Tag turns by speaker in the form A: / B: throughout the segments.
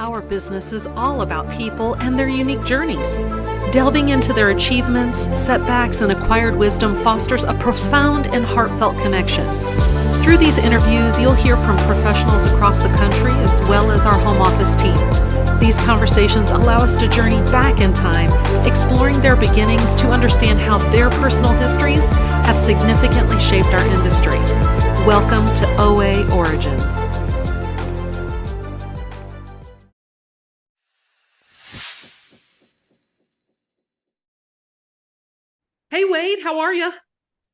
A: Our business is all about people and their unique journeys. Delving into their achievements, setbacks, and acquired wisdom fosters a profound and heartfelt connection. Through these interviews, you'll hear from professionals across the country as well as our home office team. These conversations allow us to journey back in time, exploring their beginnings to understand how their personal histories have significantly shaped our industry. Welcome to OA Origins. Hey Wade, how are you?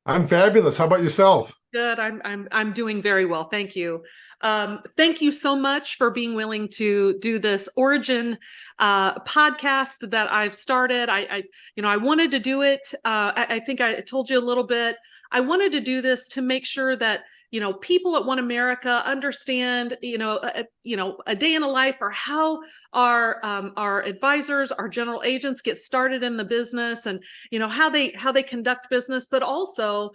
B: I'm fabulous. How about yourself?
A: Good. I'm doing very well. Thank you. Thank you so much for being willing to do this Origin podcast that I've started. I wanted to do it. I think I told you a little bit. I wanted to do this to make sure that people at One America understand a day in a life, or how our advisors, our general agents get started in the business, and how they conduct business, but also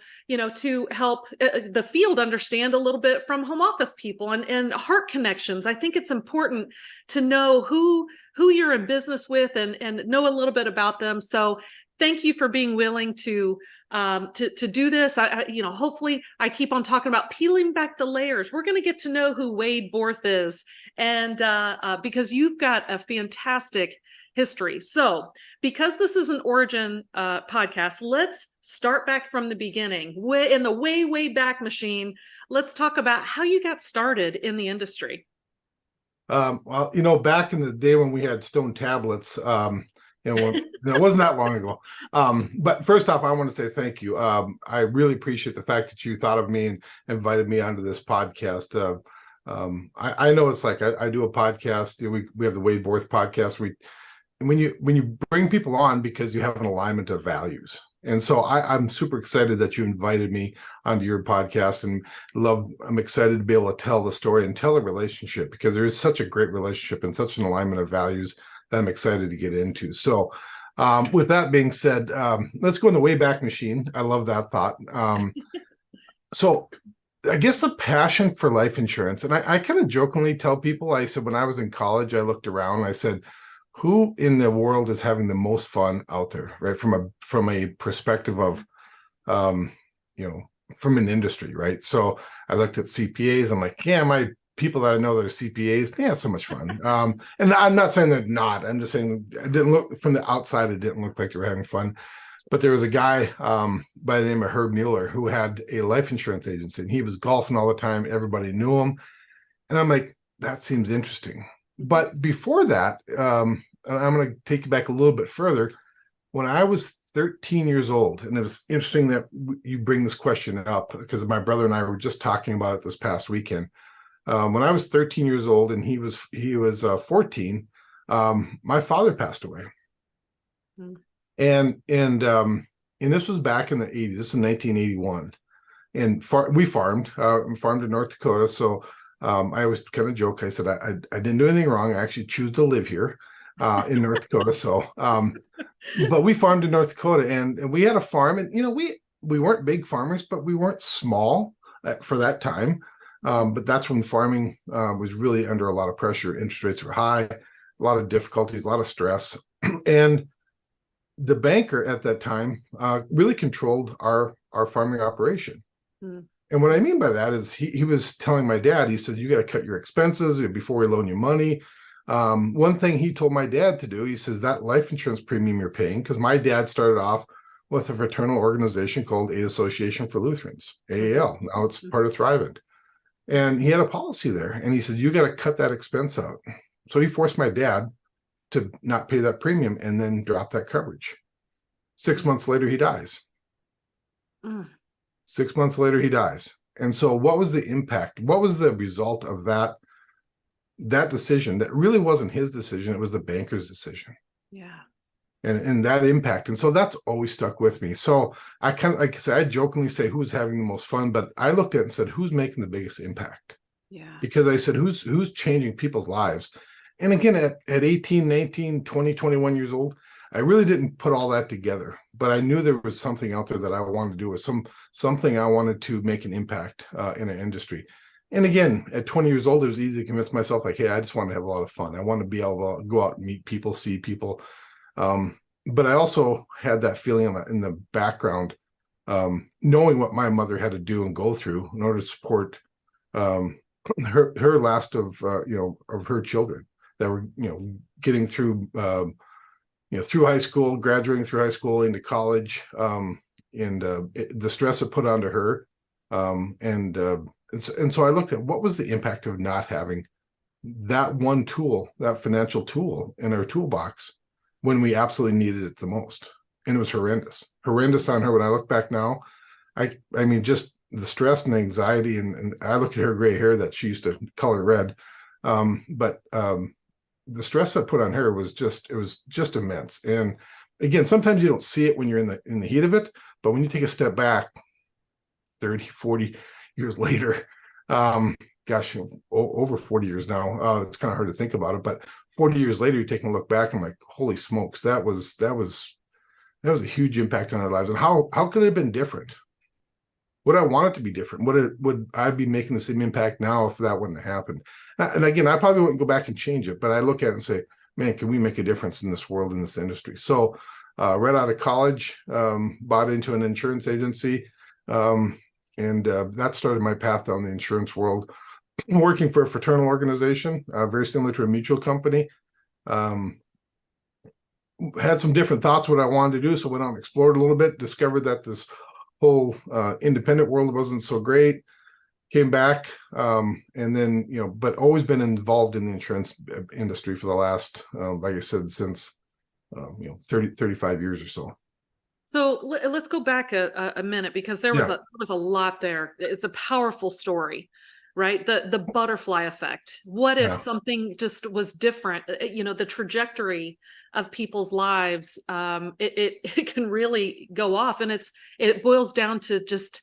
A: to help the field understand a little bit from home office people and heart connections. I think it's important to know who you're in business with and know a little bit about them. So thank you for being willing to do this. Hopefully I keep on talking about peeling back the layers. We're going to get to know who Wade Borth is, and because you've got a fantastic history. So because this is an origin podcast, let's start back from the beginning. In the way back machine, let's talk about how you got started in the industry.
B: Well, back in the day when we had stone tablets, it wasn't that long ago. But first off, I want to say thank you. I really appreciate the fact that you thought of me and invited me onto this podcast. I know it's like I do a podcast. We have the Wade Borth podcast. When you bring people on because you have an alignment of values. And so I'm super excited that you invited me onto your podcast, and I'm excited to be able to tell the story and tell a relationship, because there is such a great relationship and such an alignment of values that I'm excited to get into. So with that being said, let's go in the Wayback Machine. I love that thought. So I guess the passion for life insurance, and I kind of jokingly tell people, I said, when I was in college, I looked around and I said, who in the world is having the most fun out there, right? From a perspective of, from an industry, right? So I looked at CPAs. I'm like, yeah, my people that I know that are CPAs, yeah, it's so much fun. And I'm not saying they're not. I'm just saying it didn't look from the outside. It didn't look like they were having fun. But there was a guy by the name of Herb Mueller who had a life insurance agency, and he was golfing all the time. Everybody knew him, and I'm like, that seems interesting. But before that, I'm going to take you back a little bit further. When I was 13 years old, and it was interesting that you bring this question up, because my brother and I were just talking about it this past weekend. When I was 13 years old and he was 14, my father passed away. Mm. And this was back in the 80s. This is 1981. And we farmed in North Dakota. So I always kind of joke. I said, I didn't do anything wrong. I actually choose to live here in North Dakota. So, but we farmed in North Dakota, and we had a farm, and, we weren't big farmers, but we weren't small for that time. But that's when farming was really under a lot of pressure. Interest rates were high, a lot of difficulties, a lot of stress. And the banker at that time really controlled our farming operation. Mm. And what I mean by that is he was telling my dad, he said, you got to cut your expenses before we loan you money. One thing he told my dad to do, he says, that life insurance premium you're paying, because my dad started off with a fraternal organization called Aid Association for Lutherans, AAL. Now it's part of Thrivent. And he had a policy there, and he said, you got to cut that expense out. So he forced my dad to not pay that premium and then drop that coverage. 6 months later, he dies. 6 months later, he dies. And so what was the impact? What was the result of that decision? That really wasn't his decision. It was the banker's decision.
A: Yeah.
B: And that impact. And so that's always stuck with me. So I kind of, like I said, I jokingly say who's having the most fun, but I looked at it and said, who's making the biggest impact?
A: Yeah.
B: Because I said, who's changing people's lives? And again, at 18, 19, 20, 21 years old, I really didn't put all that together, but I knew there was something out there that I wanted to do, or something I wanted to make an impact in an industry. And again, at 20 years old, it was easy to convince myself, like, hey, I just want to have a lot of fun. I want to be able to go out and meet people, see people. But I also had that feeling in the background, knowing what my mother had to do and go through in order to support her last of of her children that were getting through through high school, graduating through high school into college, and the stress it put onto her, and so I looked at what was the impact of not having that one tool, that financial tool in our toolbox when we absolutely needed it the most. And it was horrendous on her. When I look back now, I mean, just the stress and anxiety, and I look at her gray hair that she used to color red. But the stress I put on her was just immense. And again, sometimes you don't see it when you're in the heat of it, but when you take a step back 30, 40 years later, gosh, over 40 years now, it's kind of hard to think about it, but 40 years later, you're taking a look back, I'm like, holy smokes, that was a huge impact on our lives. And how could it have been different? Would I want it to be different? Would I be making the same impact now if that wouldn't have happened? And again, I probably wouldn't go back and change it, but I look at it and say, man, can we make a difference in this world, in this industry? So right out of college, bought into an insurance agency, and that started my path down the insurance world, working for a fraternal organization, very similar to a mutual company. Had some different thoughts what I wanted to do, so went out and explored a little bit, discovered that this whole independent world wasn't so great, came back, and then but always been involved in the insurance industry for the last like I said, since 35 years or so.
A: So let's go back a minute, because there was a lot there. It's a powerful story, right? The butterfly effect. What if something just was different? The trajectory of people's lives, it can really go off, and it boils down to just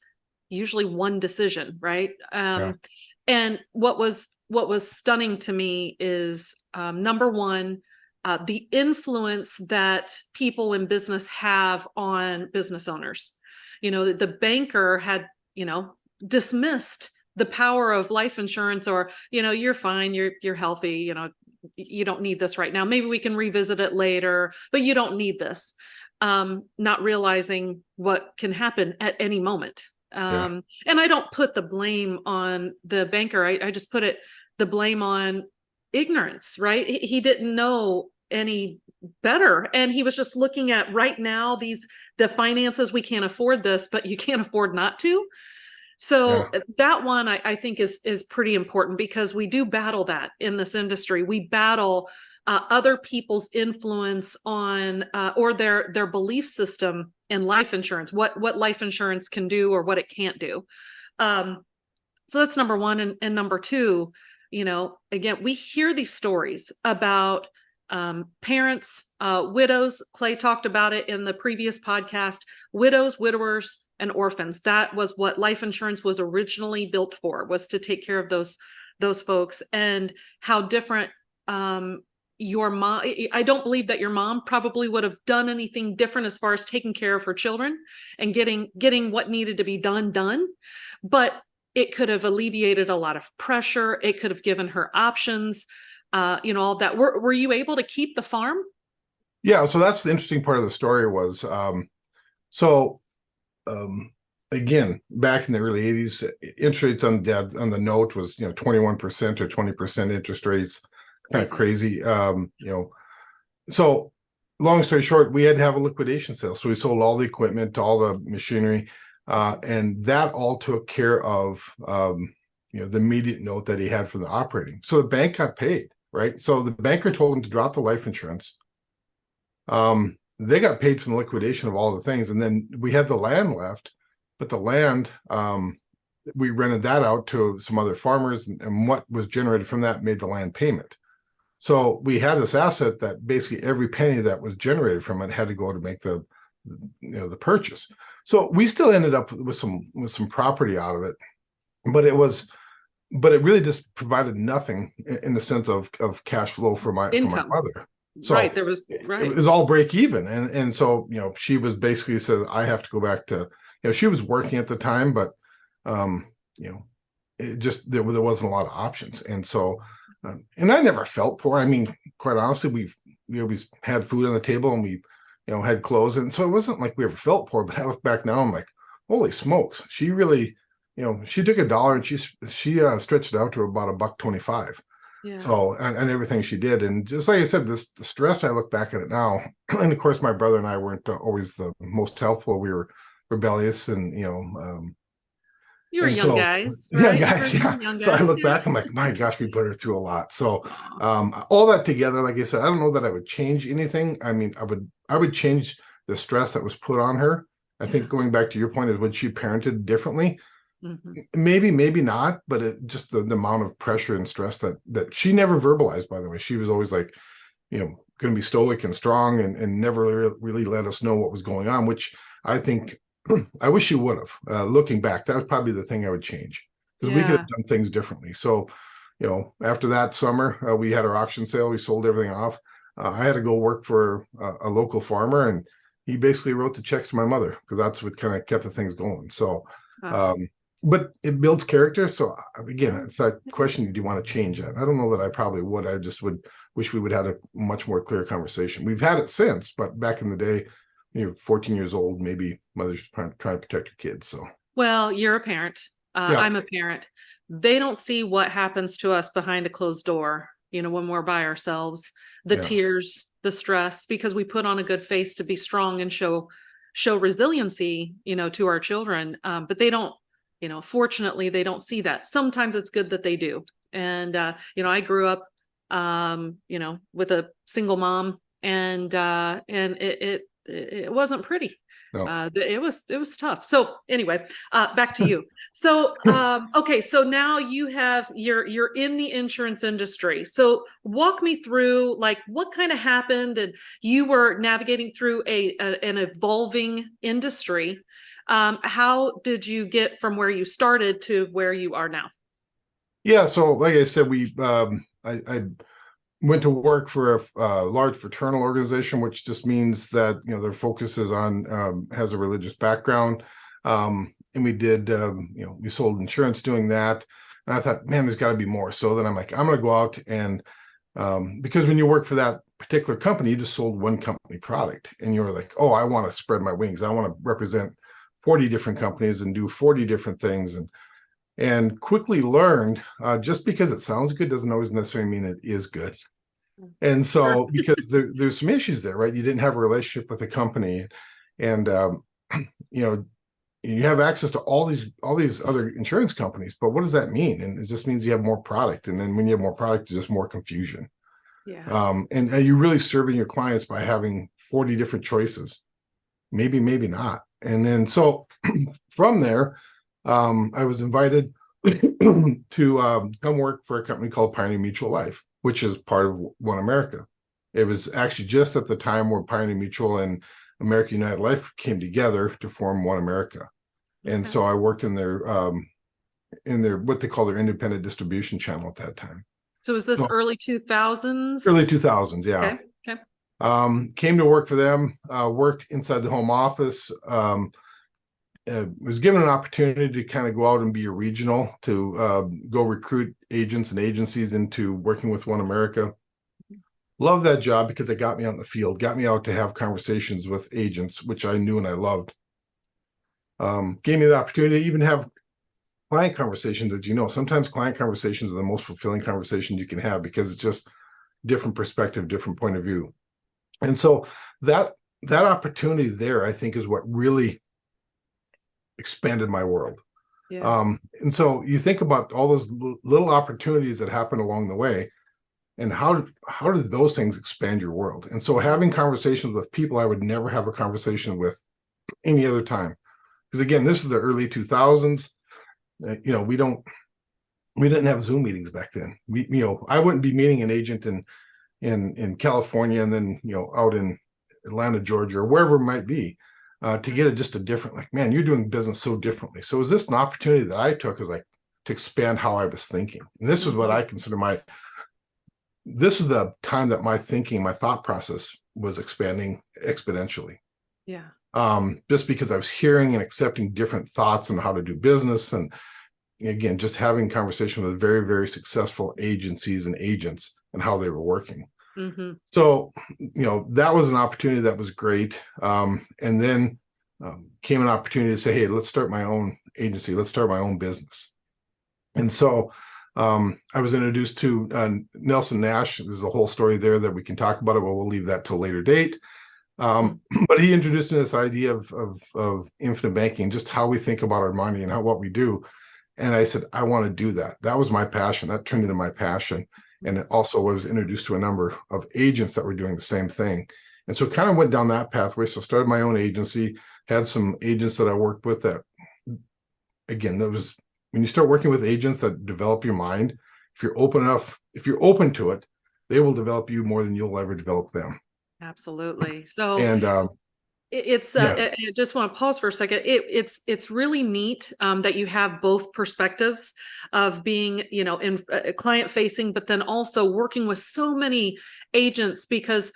A: usually one decision, right? And what was stunning to me is number one, the influence that people in business have on business owners. The banker had dismissed the power of life insurance, or you're fine, you're healthy, you don't need this right now, maybe we can revisit it later, but you don't need this, not realizing what can happen at any moment. And I don't put the blame on the banker, I just put the blame on ignorance, right? He didn't know any better, and he was just looking at right now the finances. We can't afford this, but you can't afford not to. So that one I think is pretty important, because we do battle that in this industry. We battle other people's influence on or their belief system in life insurance, what life insurance can do or what it can't do. So that's number one. And number two, again, we hear these stories about parents, widows. Clay talked about it in the previous podcast: widows, widowers, and orphans. That was what life insurance was originally built for, was to take care of those folks. And how different your mom, I don't believe that your mom probably would have done anything different as far as taking care of her children and getting what needed to be done, but it could have alleviated a lot of pressure. It could have given her options, all that. Were you able to keep the farm?
B: Yeah, so that's the interesting part of the story was, again, back in the early 80s, interest rates on the note was 21% or 20% interest rates, kind of crazy. So long story short, we had to have a liquidation sale. So we sold all the equipment, all the machinery, and that all took care of the immediate note that he had from the operating. So the bank got paid, right? So the banker told him to drop the life insurance. They got paid from the liquidation of all the things, and then we had the land left, but the land, we rented that out to some other farmers, and what was generated from that made the land payment. So we had this asset that basically every penny that was generated from it had to go to make the purchase. So we still ended up with some property out of it, but it really just provided nothing in the sense of cash flow for my mother. So it was all break even. And so, she was basically said, I have to go back to, she was working at the time, but, there wasn't a lot of options. And so, and I never felt poor. I mean, quite honestly, we always had food on the table, and we, had clothes. And so it wasn't like we ever felt poor, but I look back now, I'm like, holy smokes, she really, she took $1 and she stretched it out to about $1.25.
A: Yeah.
B: So, and everything she did. And just like I said, the stress, I look back at it now. And of course, my brother and I weren't always the most helpful. We were rebellious, and,
A: you were
B: and
A: young
B: so,
A: guys,
B: yeah,
A: right?
B: guys, yeah.
A: Young
B: So I
A: guys,
B: look
A: yeah.
B: back, I'm like, my gosh, we put her through a lot. So,
A: Aw.
B: all that together, like I said, I don't know that I would change anything. I mean, I would change the stress that was put on her. I
A: Yeah.
B: think going back to your point is, would she parented differently?
A: Mhm.
B: Maybe not, but it just the amount of pressure and stress that she never verbalized, by the way. She was always like, going to be stoic and strong, and never really let us know what was going on, which I think I wish she would have. Looking back, that was probably the thing I would change, because we could
A: Yeah.
B: have done things differently. So, after that summer, we had our auction sale. We sold everything off. I had to go work for a local farmer, and he basically wrote the checks to my mother, because that's what kind of kept the things going. So,
A: Ah.
B: um, but it builds character. So again, it's that question: do you want to change that? I don't know that I probably would. I just would wish we would have had a much more clear conversation. We've had it since, but back in the day, 14 years old, maybe mothers trying to protect her kids. So,
A: Well, you're a parent.
B: yeah,
A: I'm a parent. They don't see what happens to us behind a closed door, when we're by ourselves, the
B: yeah,
A: tears, the stress, because we put on a good face to be strong and show resiliency, to our children. But they don't, fortunately, they don't see that. Sometimes it's good that they do. And, I grew up, with a single mom, and it wasn't pretty.
B: no.
A: It was tough. So anyway, back to you. So okay, so now you're in the insurance industry. So walk me through, like, what kind of happened, and you were navigating through an evolving industry. How did you get from where you started to where you are now?
B: Yeah. So, like I said, I went to work for a large fraternal organization, which just means that their focus is on has a religious background, and we did we sold insurance doing that, and I thought, man, there's got to be more. So then I'm like, I'm going to go out, and because when you work for that particular company, you just sold one company product, and you're like, oh, I want to spread my wings. I want to represent 40 different companies and do 40 different things, and quickly learned just because it sounds good doesn't always necessarily mean it is good. And
A: Sure.
B: so, because there's some issues there, right? You didn't have a relationship with the company, and you have access to all these other insurance companies, but what does that mean? And it just means you have more product, and then when you have more product, there's just more confusion.
A: Yeah.
B: And are you really serving your clients by having 40 different choices? Maybe not. And then so from there, I was invited to come work for a company called Pioneer Mutual Life, which is part of One America. It was actually just at the time where Pioneer Mutual and American United Life came together to form One America. And
A: Okay.
B: so I worked in their what they call their independent distribution channel at that time.
A: So is this
B: So
A: early
B: early
A: 2000s?
B: 2000s, yeah.
A: Okay. Okay.
B: Came to work for them, worked inside the home office, was given an opportunity to kind of go out and be a regional, to go recruit agents and agencies into working with One America. Loved that job because it got me out in the field, got me out to have conversations with agents, which I knew and I loved. Gave me the opportunity to even have client conversations. As sometimes client conversations are the most fulfilling conversations you can have, because it's just different perspective, different point of view. And so that opportunity there, I think, is what really expanded my world.
A: Yeah.
B: And so you think about all those little opportunities that happen along the way, and how did those things expand your world? And so having conversations with people I would never have a conversation with any other time, because again, this is the early 2000s. We didn't have Zoom meetings back then. I wouldn't be meeting an agent in California, and then out in Atlanta, Georgia, or wherever it might be, to get just a different, like, man, you're doing business so differently. So is this an opportunity that I took as, like, to expand how I was thinking? And this is what I consider this is the time that my thinking, my thought process was expanding exponentially.
A: Yeah.
B: Just because I was hearing and accepting different thoughts on how to do business, and again, just having conversation with very, very successful agencies and agents and how they were working.
A: Mm-hmm.
B: So, that was an opportunity that was great. And then came an opportunity to say, hey, let's start my own agency. Let's start my own business. And so I was introduced to Nelson Nash. There's a whole story there that we can talk about it, but we'll leave that till a later date. But he introduced me to this idea of infinite banking, just how we think about our money and what we do. And I said, I want to do that. That was my passion. That turned into my passion. And it also was introduced to a number of agents that were doing the same thing. And so kind of went down that pathway. So started my own agency, had some agents that I worked with that, again, that was, when you start working with agents that develop your mind, if you're open to it, they will develop you more than you'll ever develop them.
A: Absolutely. So
B: And
A: it's I just want to pause for a second. It's really neat that you have both perspectives of being, in client facing, but then also working with so many agents, because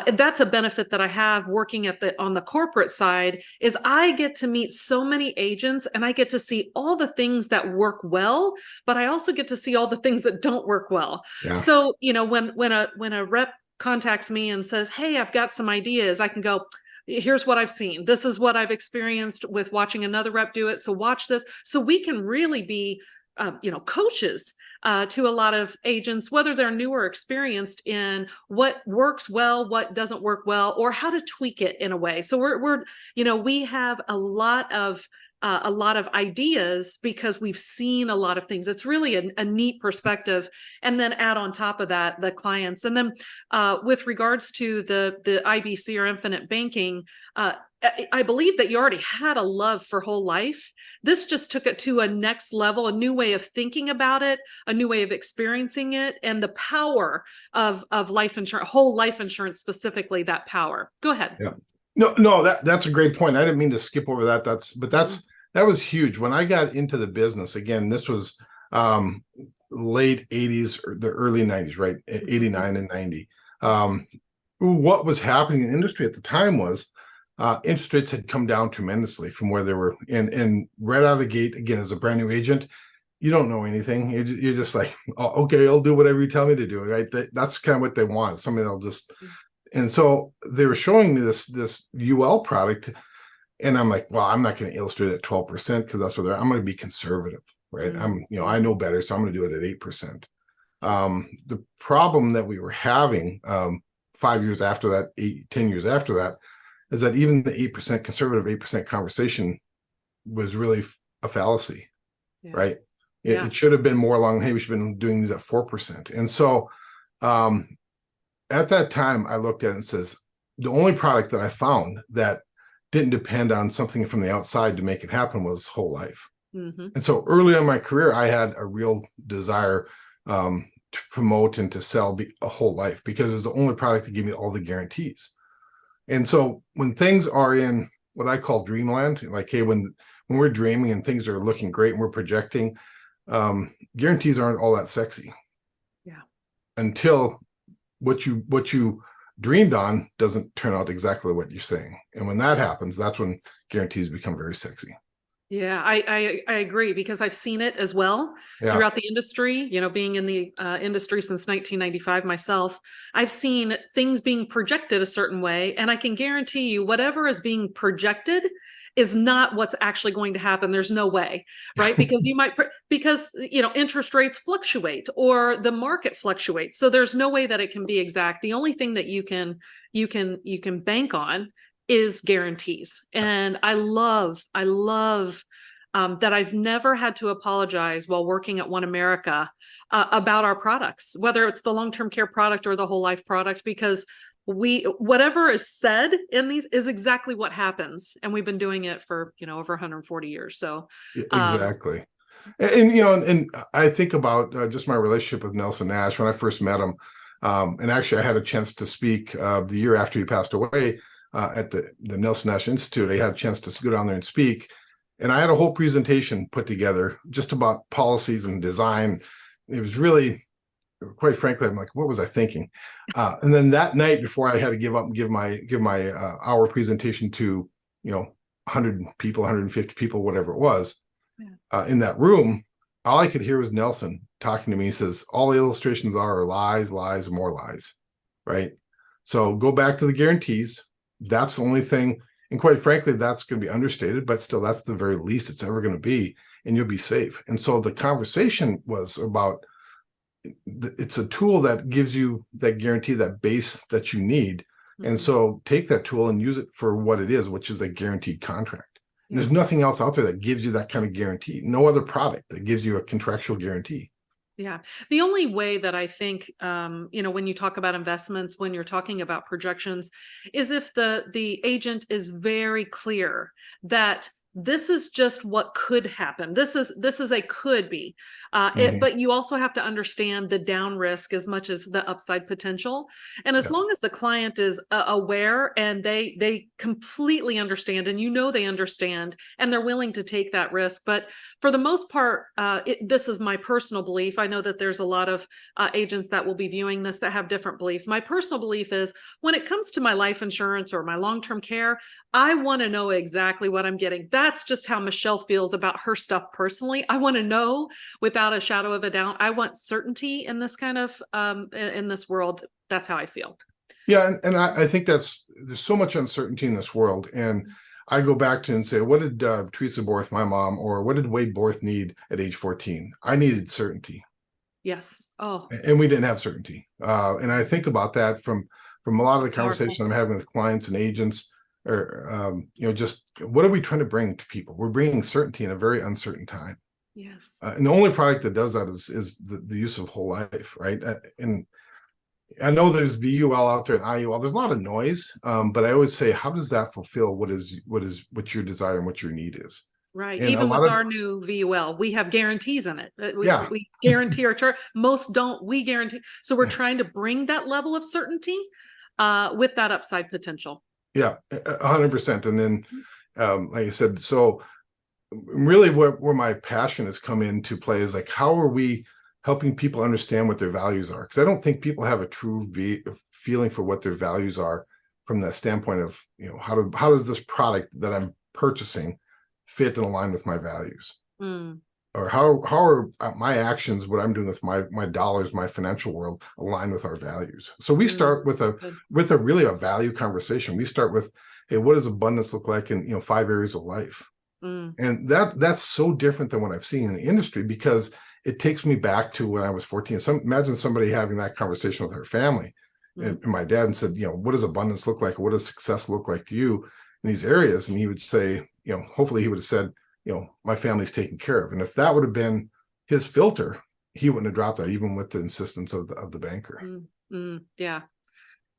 A: that's a benefit that I have working on the corporate side, is I get to meet so many agents and I get to see all the things that work well, but I also get to see all the things that don't work well.
B: Yeah.
A: So, when a rep contacts me and says, hey, I've got some ideas, I can go, here's what I've seen. This is what I've experienced with watching another rep do it. So watch this. So we can really be, coaches to a lot of agents, whether they're new or experienced, in what works well, what doesn't work well, or how to tweak it in a way. So we have a lot of ideas because we've seen a lot of things. It's really a neat perspective. And then add on top of that the clients. And then with regards to the IBC or infinite banking, I believe that you already had a love for whole life. This just took it to a next level, a new way of thinking about it, a new way of experiencing it, and the power of life insurance, whole life insurance specifically, that power. Go ahead.
B: Yeah. No, that's a great point. I didn't mean to skip over that. That was huge. When I got into the business, again, this was late 80s or the early 90s, right? 89 and 90. What was happening in industry at the time was interest rates had come down tremendously from where they were. And right out of the gate, again, as a brand new agent, you don't know anything. You're just like, oh, okay, I'll do whatever you tell me to do, right? That's kind of what they want. Somebody that'll just... And so they were showing me this UL product, and I'm like, well, I'm not going to illustrate it at 12% because that's where I'm going to be conservative, right? I know better, so I'm going to do it at 8%. The problem that we were having 5 years after that, 10 years after that, is that even the 8% conservative 8% conversation was really a fallacy, right? It should have been more along, hey, we should have been doing these at 4%. And so at that time, I looked at it and says, the only product that I found that didn't depend on something from the outside to make it happen was whole life. Mm-hmm. And so early in my career, I had a real desire to promote and to sell a whole life, because it was the only product that gave me all the guarantees. And so when things are in what I call dreamland, like, hey, when we're dreaming and things are looking great and we're projecting, guarantees aren't all that sexy. Yeah. Until what you dreamed on doesn't turn out exactly what you're saying. And when that happens, that's when guarantees become very sexy.
A: Yeah, I agree, because I've seen it as well throughout the industry, being in the industry since 1995 myself. I've seen things being projected a certain way, and I can guarantee you whatever is being projected is not what's actually going to happen. There's no way, right? Because interest rates fluctuate or the market fluctuates. So there's no way that it can be exact. The only thing that you can bank on is guarantees. And I love that I've never had to apologize while working at One America about our products, whether it's the long-term care product or the whole life product, because whatever is said in these is exactly what happens. And we've been doing it for, over 140 years. So
B: exactly. And I think about just my relationship with Nelson Nash when I first met him. And actually I had a chance to speak the year after he passed away at the Nelson Nash Institute. I had a chance to go down there and speak. And I had a whole presentation put together just about policies and design. It was really, quite frankly, I'm like, what was I thinking? And then that night before I had to give up and give my hour presentation to, 100 people, 150 people, whatever it was, in that room, all I could hear was Nelson talking to me. He says, all the illustrations are lies, lies, more lies, right? So go back to the guarantees. That's the only thing. And quite frankly, that's going to be understated, but still, that's the very least it's ever going to be. And you'll be safe. And so the conversation was about, it's a tool that gives you that guarantee, that base that you need. And
A: Mhm.
B: so take that tool and use it for what it is, which is a guaranteed contract. And
A: Yeah.
B: there's nothing else out there that gives you that kind of guarantee. No other product that gives you a contractual guarantee.
A: Yeah. The only way that I think, when you talk about investments, when you're talking about projections, is if the agent is very clear that this is just what could happen. This is a could be, but you also have to understand the down risk as much as the upside potential. And as
B: Yeah.
A: long as the client is aware and they completely understand, and they understand, and they're willing to take that risk, but for the most part, this is my personal belief. I know that there's a lot of agents that will be viewing this that have different beliefs. My personal belief is when it comes to my life insurance or my long-term care, I want to know exactly what I'm getting. That's just how Michelle feels about her stuff personally. I want to know without a shadow of a doubt. I want certainty in this kind of, in this world. That's how I feel.
B: Yeah. And I think there's so much uncertainty in this world. And I go back to and say, what did Teresa Borth, my mom, or what did Wade Borth need at age 14? I needed certainty.
A: Yes. Oh,
B: And we didn't have certainty. And I think about that from a lot of the conversations
A: powerful.
B: I'm having with clients and agents, or just what are we trying to bring to people? We're bringing certainty in a very uncertain time.
A: Yes.
B: And the only product that does that is the use of whole life, right? And I know there's VUL out there and IUL. There's a lot of noise, but I always say, how does that fulfill what your desire and what your need is?
A: Right.
B: And a
A: Even
B: lot
A: with
B: of
A: our new VUL, we have guarantees in it.
B: yeah,
A: We guarantee our chart. Most don't. We guarantee. So we're
B: yeah,
A: trying to bring that level of certainty with that upside potential.
B: yeah, 100%. And then, like I said, so really where my passion has come into play is like, how are we helping people understand what their values are? Because I don't think people have a true feeling for what their values are from that standpoint of, how does this product that I'm purchasing fit and align with my values?
A: Mm.
B: Or how are my actions, what I'm doing with my dollars, my financial world, align with our values? So we start with a really a value conversation. We start with, hey, what does abundance look like in 5 areas of life?
A: Mm.
B: And that's so different than what I've seen in the industry, because it takes me back to when I was 14. Imagine somebody having that conversation with her family and my dad, and said, what does abundance look like? What does success look like to you in these areas? And he would say, hopefully he would have said, my family's taken care of. And if that would have been his filter, he wouldn't have dropped that, even with the insistence of the banker.
A: Yeah.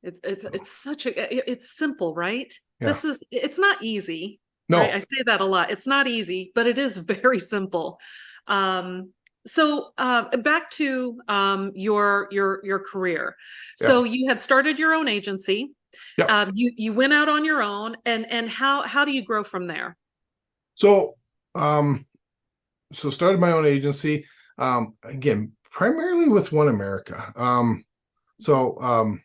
A: It's such it's simple, right?
B: Yeah.
A: It's not easy, right? I
B: No.
A: say that a lot. It's not easy, but it is very simple. So back to your career.
B: Yeah.
A: So you had started your own agency.
B: Yeah.
A: You went out on your own, and how do you grow from there?
B: So started my own agency, again, primarily with One America. So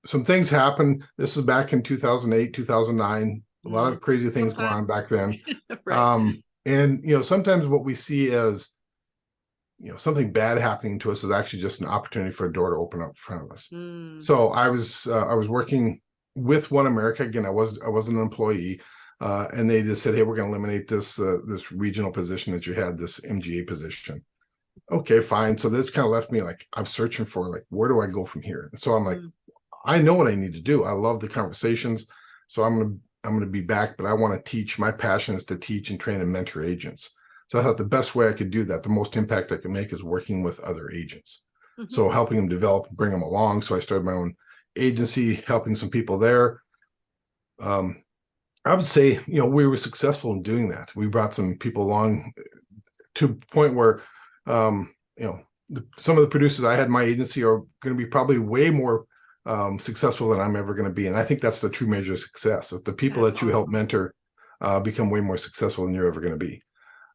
B: some things happened. This was back in 2008, 2009. A lot of crazy things going on back then.
A: Right.
B: And sometimes what we see as something bad happening to us is actually just an opportunity for a door to open up in front of us. So I was working with One America. Again, I wasn't an employee. And they just said, hey, we're going to eliminate this regional position that you had, this MGA position. Okay, fine. So this kind of left me like, I'm searching for, like, where do I go from here? And so I'm like, I know what I need to do. I love the conversations. So I'm going to be back, but I want to teach. My passion is to teach and train and mentor agents. So I thought the best way I could do that, the most impact I could make, is working with other agents. So helping them develop, bring them along. So I started my own agency, helping some people there. I would say, we were successful in doing that. We brought some people along to a point where, some of the producers I had in my agency are going to be probably way more successful than I'm ever going to be. And I think that's the true measure of success. If the people that you help mentor become way more successful than you're ever going to be.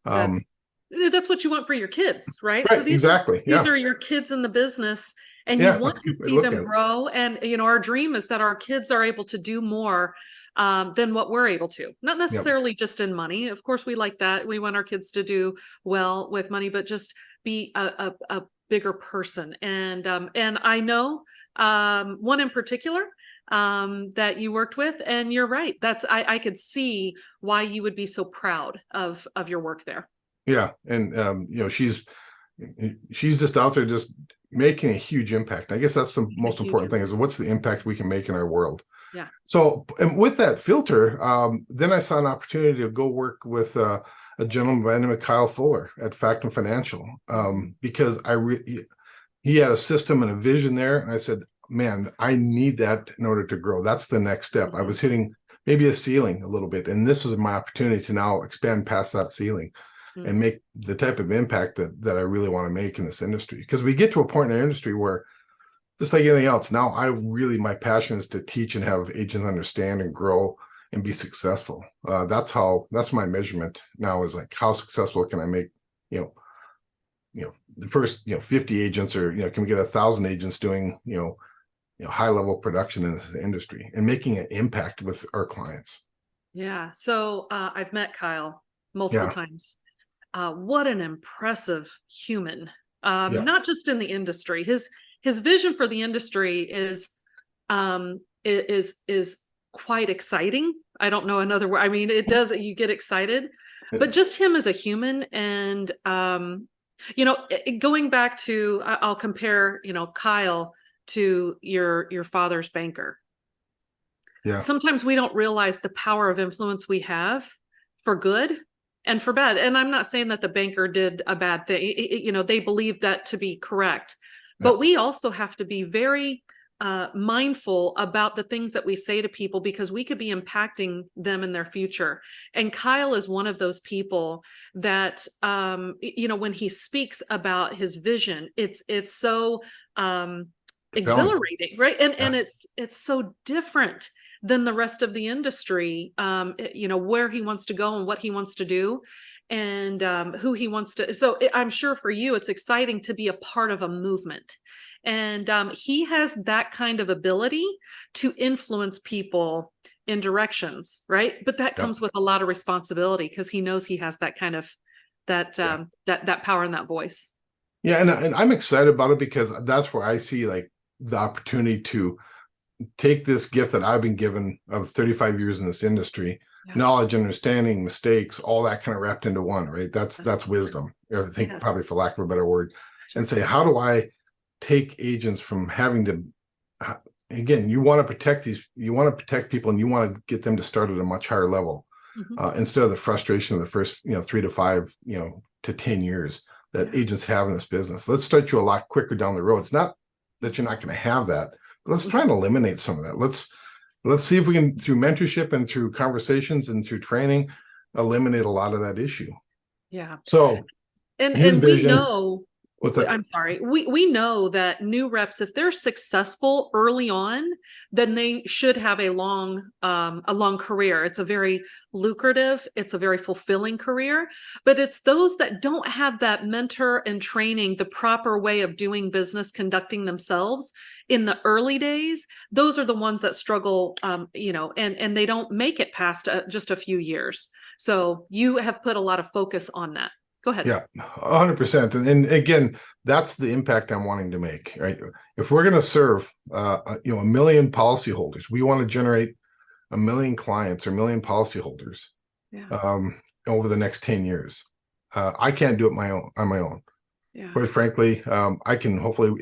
A: That's what you want for your kids, right?
B: Right,
A: So
B: exactly.
A: These are your kids in the business, and you
B: Yeah,
A: want
B: that's a
A: to
B: good way to
A: see
B: look
A: them
B: at it.
A: grow. And our dream is that our kids are able to do more than what we're able to. Not
B: Yep.
A: necessarily just in money. Of course, we like that. We want our kids to do well with money, but just be a bigger person. And I know one in particular that you worked with, and you're right. I could see why you would be so proud of your work there.
B: Yeah. And, she's just out there just making a huge impact. I guess that's the most important thing, is what's the impact we can make in our world.
A: Yeah.
B: So, and with that filter, then I saw an opportunity to go work with a gentleman by the name of Kyle Fuller at Factum Financial, because he had a system and a vision there. And I said, man, I need that in order to grow. That's the next step. I was hitting maybe a ceiling a little bit, and this was my opportunity to now expand past that ceiling and make the type of impact that I really want to make in this industry. Because we get to a point in our industry where, just like anything else, now my passion is to teach and have agents understand and grow and be successful. That's my measurement now, is like, how successful can I make, the first, 50 agents, or, can we get 1,000 agents doing, high level production in this industry and making an impact with our clients.
A: Yeah. So I've met Kyle multiple times. What an impressive human. Not just in the industry. His vision for the industry is quite exciting. I don't know another word. I mean, it does, you get excited, but just him as a human. And going back to, I'll compare, Kyle to your father's banker.
B: Yeah.
A: Sometimes we don't realize the power of influence we have for good and for bad. And I'm not saying that the banker did a bad thing. They believed that to be correct. Yeah. But we also have to be very mindful about the things that we say to people, because we could be impacting them in their future. And Kyle is one of those people that, when he speaks about his vision, it's so exhilarating, right? And it's so different than the rest of the industry, where he wants to go and what he wants to do, and who he wants to. So I'm sure for you, it's exciting to be a part of a movement. And he has that kind of ability to influence people in directions, right? But that comes with a lot of responsibility, because he knows he has that kind of that power and that voice.
B: Yeah, and I'm excited about it, because that's where I see like the opportunity to take this gift that I've been given of 35 years in this industry, knowledge, understanding, mistakes, all that kind of wrapped into one, right? That's wisdom, I think, probably, for lack of a better word, and say, how do I take agents from having to, again, you want to protect people, and you want to get them to start at a much higher level, instead of the frustration of the first 3 to 5 to 10 years that agents have in this business. Let's start you a lot quicker down the road. It's not that you're not going to have that, but let's try and eliminate some of that. Let's see if we can, through mentorship and through conversations and through training, eliminate a lot of that issue.
A: Yeah.
B: So,
A: and we know. What's that? I'm sorry. We know that new reps, if they're successful early on, then they should have a long career. It's a very lucrative, it's a very fulfilling career. But it's those that don't have that mentor and training, the proper way of doing business, conducting themselves in the early days. Those are the ones that struggle, and they don't make it past just a few years. So you have put a lot of focus on that. Go ahead.
B: Yeah, 100%. And again, that's the impact I'm wanting to make, right? If we're going to serve, 1 million policyholders, we want to generate 1 million clients or 1 million policyholders, over the next 10 years. I can't do it on my own. Yeah. Quite frankly, I can hopefully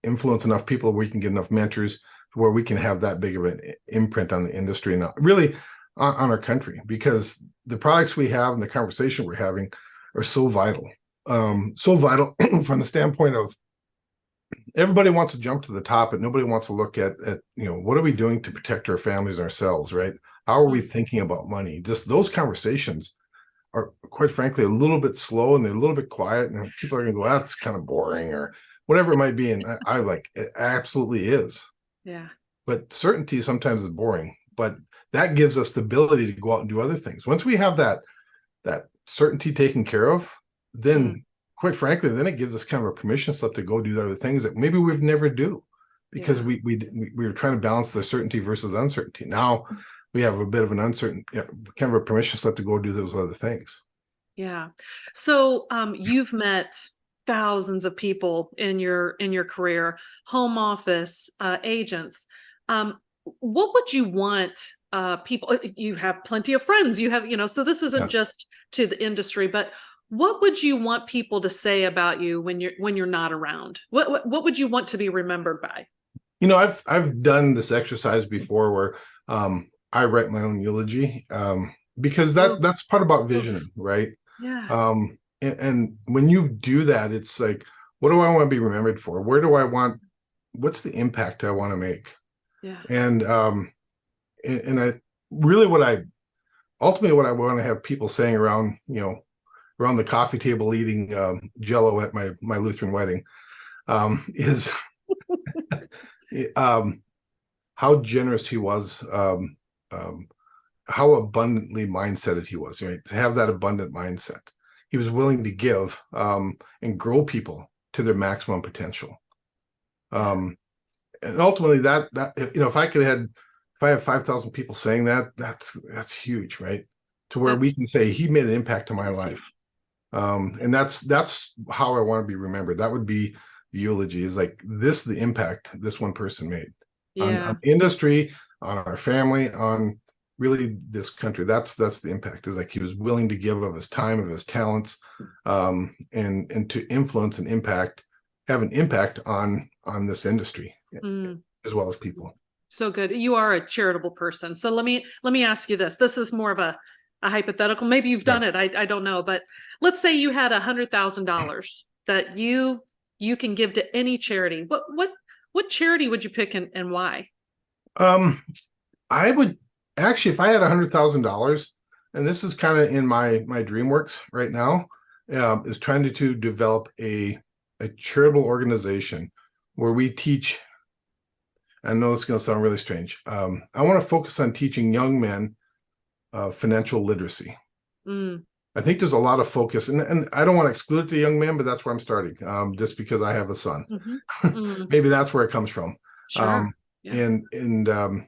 B: influence enough people, we can get enough mentors where we can have that big of an imprint on the industry and really on our country, because the products we have and the conversation we're having are so vital from the standpoint of everybody wants to jump to the top, but nobody wants to look at what are we doing to protect our families and ourselves, right? How are we thinking about money? Just those conversations are, quite frankly, a little bit slow, and they're a little bit quiet, and people are going to go, that's kind of boring, or whatever it might be. And I like, it absolutely is.
A: Yeah.
B: But certainty sometimes is boring, but that gives us the ability to go out and do other things. Once we have that certainty taken care of, then quite frankly, then it gives us kind of a permission slip to go do the other things that maybe we'd never do, because we were trying to balance the certainty versus uncertainty. Now we have a bit of an uncertain, kind of a permission slip to go do those other things.
A: Yeah. So you've met thousands of people in your career, home office agents. What would you want people? You have plenty of friends. You have, so this isn't
B: Yeah.
A: just to the industry, but what would you want people to say about you when you're not around? What would you want to be remembered by?
B: I've done this exercise before where I write my own eulogy, because
A: Oh,
B: that's part about
A: oh,
B: visioning, right?
A: yeah,
B: And when you do that, it's like, what do I want to be remembered for? What's the impact I want to make?
A: yeah.
B: And I really, what I ultimately, what I want to have people saying around, around the coffee table eating Jello at my Lutheran wedding, is um, how generous he was, how abundantly mindseted he was. Right? To have that abundant mindset, he was willing to give and grow people to their maximum potential. And ultimately, if I have 5,000 people saying that, that's huge, right? To where we
A: That's
B: can say he made an impact to my
A: that's
B: life.
A: huge.
B: And that's how I want to be remembered. That would be the eulogy, is like the impact this one person made on
A: Yeah.
B: the industry, on our family, on really this country. That's the impact, is like he was willing to give of his time, of his talents, and to influence and have an impact on this industry,
A: Mm.
B: as well as people.
A: So good. You are a charitable person. So let me ask you this. This is more of a hypothetical. Maybe you've
B: Yeah.
A: done it. I don't know. But let's say you had $100,000 that you can give to any charity. What charity would you pick and why?
B: Um, I would actually, if I had $100,000, and this is kind of in my dream works right now, is trying to develop a charitable organization where we teach. I know this is going to sound really strange. I want to focus on teaching young men financial literacy.
A: Mm,
B: I think there's a lot of focus, and I don't want to exclude it to young men, but that's where I'm starting, just because I have a son.
A: mhm, mm,
B: Maybe that's where it comes from.
A: sure.
B: Um,
A: Yeah.
B: and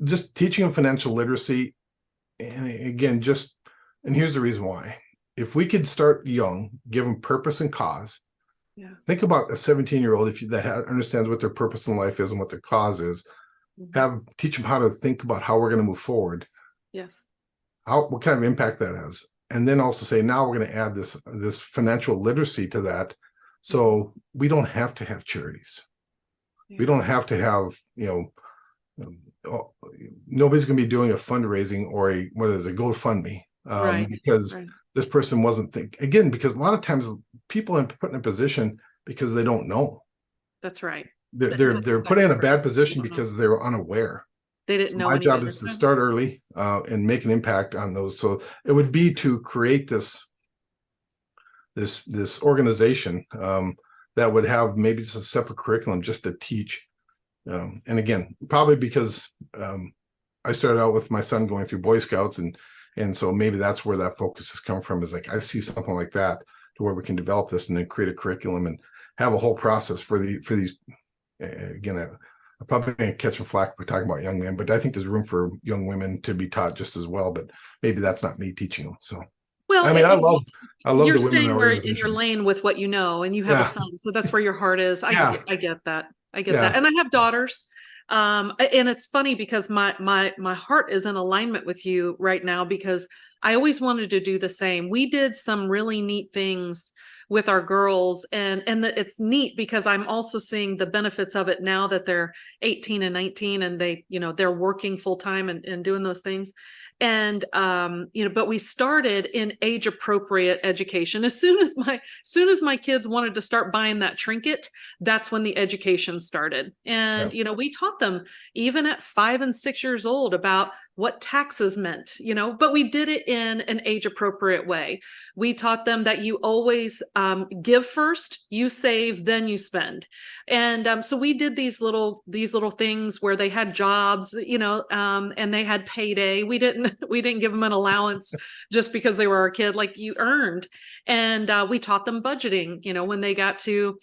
B: just teaching them financial literacy, and again, and here's the reason why. If we could start young, give them purpose and cause.
A: Yeah.
B: Think about a 17-year-old, understands what their purpose in life is and what their cause is.
A: Mhm.
B: Teach them how to think about how we're going to move forward,
A: Yes.
B: what kind of impact that has, and then also say, now we're going to add this financial literacy to that,
A: Mhm.
B: so we don't have to have charities. We
A: Yeah.
B: don't have to have, nobody's going to be doing a fundraising or a GoFundMe,
A: Right.
B: because
A: Right.
B: this person wasn't again, because a lot of times people are put in a position because they don't know.
A: That's right.
B: They're
A: That's
B: put in
A: exactly
B: a
A: right.
B: bad
A: You
B: position
A: don't know.
B: because they were unaware.
A: They didn't
B: So
A: know
B: my
A: any
B: job
A: better.
B: is to
A: Yeah.
B: start early, and make an impact on those. So it would be to create this organization, that would have maybe just a separate curriculum just to teach. And again, probably because I started out with my son going through Boy Scouts, and so maybe that's where that focus has come from. Is like, I see something like that to where we can develop this and then create a curriculum and have a whole process for these. Again, I probably gonna catch some flack for talking about young men, but I think there's room for young women to be taught just as well. But maybe that's not me teaching them. So
A: Well,
B: I mean, I love
A: you're
B: the women in
A: staying
B: our
A: where in your
B: organization.
A: lane with what you know, and you have a
B: Yeah,
A: son, so that's where your heart is.
B: yeah,
A: I get that. I get that,
B: yeah,
A: and I have daughters. And it's funny because my heart is in alignment with you right now because I always wanted to do the same. We did some really neat things with our girls, it's neat because I'm also seeing the benefits of it now that they're 18 and 19, and they're working full time and doing those things. And but we started in age appropriate education. As soon as my kids wanted to start buying that trinket, that's when the education started.
B: yeah,
A: And we taught them even at 5 and 6 years old about what taxes meant, but we did it in an age appropriate way. We taught them that you always give first, you save, then you spend. And so we did these little things where they had jobs, and they had payday. We didn't give them an allowance just because they were our kid. Like, you earned. And we taught them budgeting, when they got to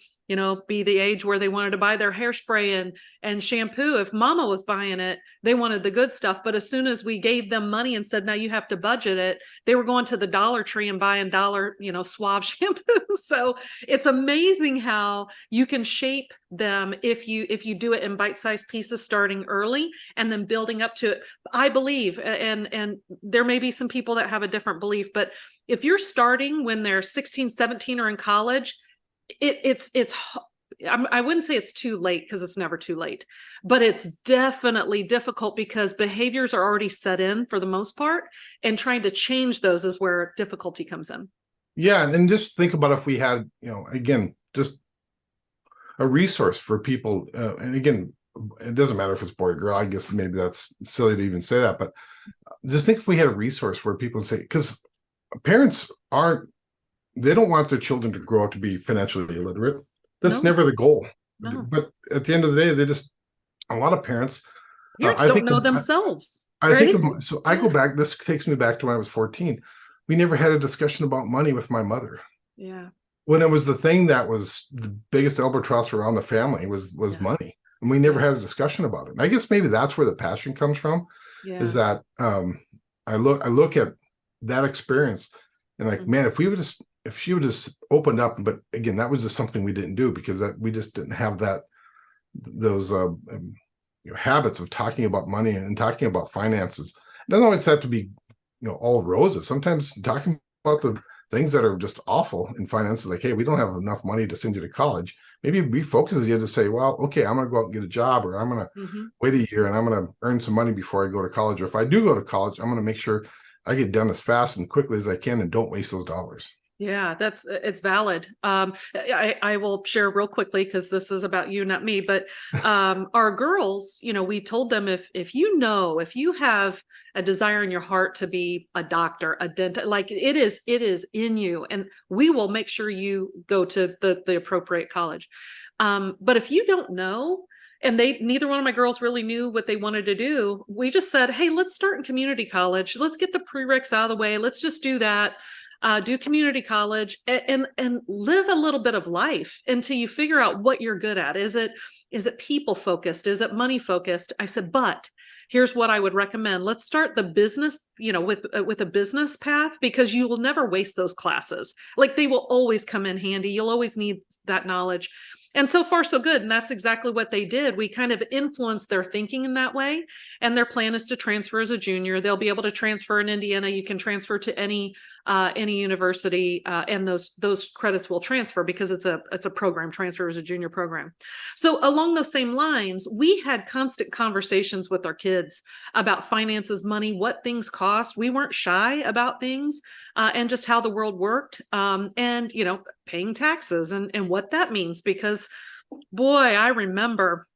A: be the age where they wanted to buy their hairspray and shampoo. If mama was buying it, they wanted the good stuff. But as soon as we gave them money and said, now you have to budget it, they were going to the Dollar Tree and buying dollar, Suave shampoo. So it's amazing how you can shape them if you do it in bite-sized pieces, starting early and then building up to it. I believe, and there may be some people that have a different belief, but if you're starting when they're 16, 17 or in college, I wouldn't say it's too late, because it's never too late, but it's definitely difficult because behaviors are already set in for the most part, and trying to change those is where difficulty comes in.
B: Yeah. And just think about if we had, again, just a resource for people. And again, it doesn't matter if it's boy or girl. I guess maybe that's silly to even say that, but just think if we had a resource where people say, because parents they don't want their children to grow up to be financially illiterate. That's never the goal. No. But at the end of the day, a lot of parents
A: don't know themselves.
B: I think, so I go back, this takes me back to when I was 14. We never had a discussion about money with my mother.
A: Yeah.
B: When it was the thing that was the biggest albatross around the family was money. And we never had a discussion about it. And I guess maybe that's where the passion comes from, is that I look at that experience and like, man, if she would just opened up, but again, that was just something we didn't do because we just didn't have those habits of talking about money and talking about finances. It doesn't always have to be, all roses. Sometimes talking about the things that are just awful in finances, like, hey, we don't have enough money to send you to college. Maybe refocuses you to say, well, okay, I'm going to go out and get a job, or I'm going to wait a year and I'm going to earn some money before I go to college. Or if I do go to college, I'm going to make sure I get done as fast and quickly as I can and don't waste those dollars.
A: Yeah, it's valid. I will share real quickly because this is about you, not me, but our girls, we told them if you have a desire in your heart to be a doctor, a dentist, like it is in you, and we will make sure you go to the appropriate college. But if you don't know, and neither one of my girls really knew what they wanted to do, we just said, hey, let's start in community college. Let's get the prereqs out of the way. Let's just do that. Do community college and live a little bit of life until you figure out what you're good at. Is it people focused? Is it money focused? I said, but here's what I would recommend. Let's start the business, with a business path, because you will never waste those classes. Like, they will always come in handy. You'll always need that knowledge. And so far, so good. And that's exactly what they did. We kind of influenced their thinking in that way. And their plan is to transfer as a junior. They'll be able to transfer in Indiana. You can transfer to any university, and those credits will transfer because it's a program. Transfer as a junior program. So along those same lines, we had constant conversations with our kids about finances, money, what things cost. We weren't shy about things, and just how the world worked, and paying taxes and what that means. Because boy, I remember,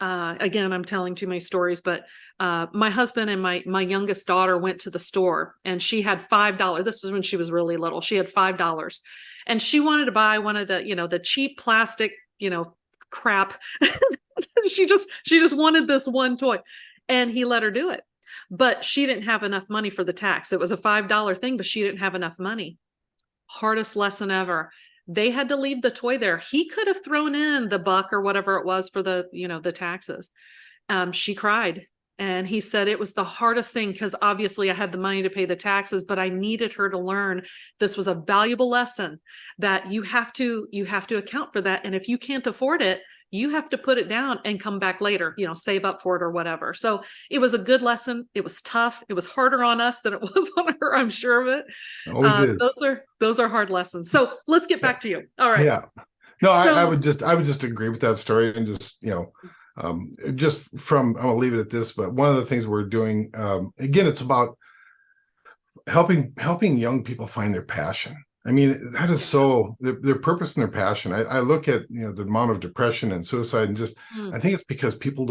A: again, I'm telling too many stories, but my husband and my youngest daughter went to the store, and she had $5. This is when she was really little. She had $5, and she wanted to buy one of the cheap plastic, crap. She just wanted this one toy, and he let her do it. But she didn't have enough money for the tax. It was a $5 thing, but she didn't have enough money. Hardest lesson ever. They had to leave the toy there. He could have thrown in the buck or whatever it was for the taxes. She cried. And he said it was the hardest thing, because obviously I had the money to pay the taxes, but I needed her to learn this was a valuable lesson, that you have to account for that. And if you can't afford it, you have to put it down and come back later, save up for it or whatever. So it was a good lesson. It was tough. It was harder on us than it was on her. I'm sure of it.
B: Always is.
A: Those are hard lessons. So let's get back to you. All right.
B: Yeah. No, I would just agree with that story, and just, I'm gonna leave it at this, but one of the things we're doing, again, it's about helping young people find their passion. I mean, that is so their purpose and their passion. I look at, the amount of depression and suicide, and I think it's because people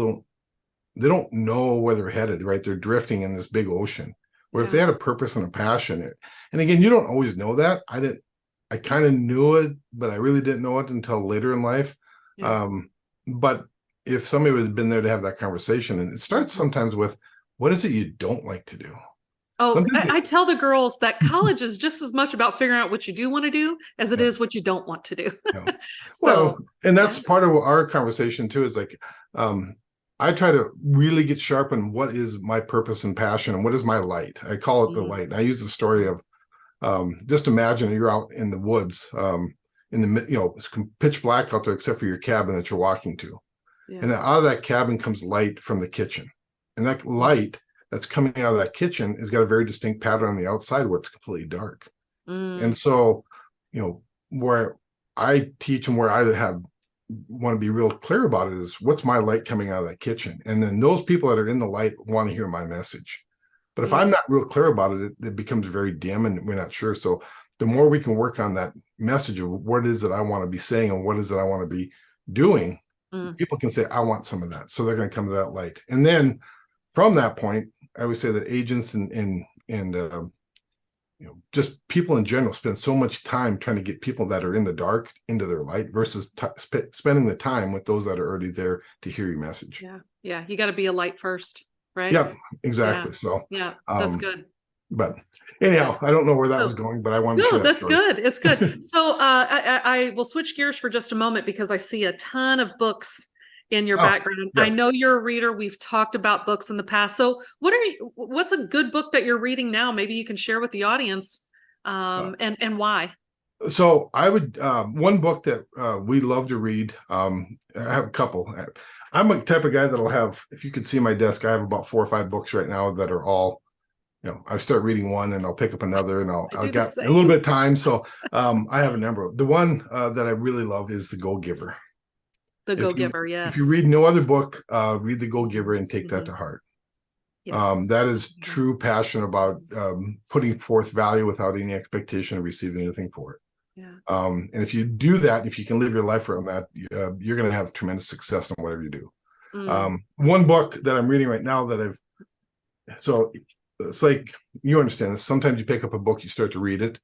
B: don't know where they're headed, right? They're drifting in this big ocean. Where if they had a purpose and a passion, and again, you don't always know that. I kind of knew it, but I really didn't know it until later in life. Yeah. But if somebody had been there to have that conversation, and it starts sometimes with, what is it you don't like to do?
A: Oh,
B: Sometimes
A: I tell the girls that college is just as much about figuring out what you do want to do as it
B: yeah,
A: is what you don't want to do.
B: yeah. Well,
A: So,
B: and
A: yeah.
B: that's part of our conversation too, is like um I try to really get sharp on what is my purpose and passion and what is my light. I call it the
A: Mm,
B: light. And I use the story of just imagine you're out in the woods, in the it's pitch black out there except for your cabin that you're walking to.
A: yeah.
B: And then out of that cabin comes light from the kitchen. And that
A: Mm,
B: light that's coming out of that kitchen has got a very distinct pattern on the outside where it's completely dark. And
A: mm,
B: so, where I teach and where I want to be real clear about it is what's my light coming out of that kitchen. And then those people that are in the light want to hear my message. But if I'm
A: mm,
B: not real clear about it, it becomes very dim and we're not sure. So the more we can work on that message of what is it I want to be saying and what is it I want to be doing,
A: mm.
B: people can say, I want some of that. So they're going to come to that light. And then from that point, I always say that agents and just people in general spend so much time trying to get people that are in the dark into their light versus spending the time with those that are already there to hear your message.
A: Yeah. Yeah. You got to be a light first, right?
B: Yep,
A: Yeah.
B: exactly. So,
A: Yeah. That's
B: um,
A: good.
B: but
A: That's good.
B: anyhow, I don't know where that was
A: So,
B: going, but I wanted to share
A: no,
B: that
A: that's
B: story.
A: good. It's good. So I will switch gears for just a moment because I see a ton of books in your
B: Oh,
A: background. I
B: yeah.
A: know you're a reader. We've talked about books in the past. So what's a good book that you're reading now? Maybe you can share with the audience and why.
B: So I would one book that we love to read. I have a couple. I'm a type of guy that'll have. If you could see my desk, I have about 4 or 5 books right now that are all. I start reading one and I'll pick up another, and
A: I
B: I'll
A: do the
B: get a little
A: same.
B: bit of time. So I have a number of. The one that I really love is The Go-Giver.
A: The
B: If
A: Go-Giver,
B: you
A: yes.
B: read no other book, read The Go-Giver and take that
A: Mhm.
B: to heart.
A: Yes.
B: That is
A: Mhm.
B: true passion about putting forth value without any expectation of receiving anything for it.
A: Yeah.
B: And if you do that, if you can live your life around that, you're going to have tremendous success in whatever you do.
A: Mm.
B: One book that I'm reading right now so it's like, you understand this. Sometimes you pick up a book, you start to read it,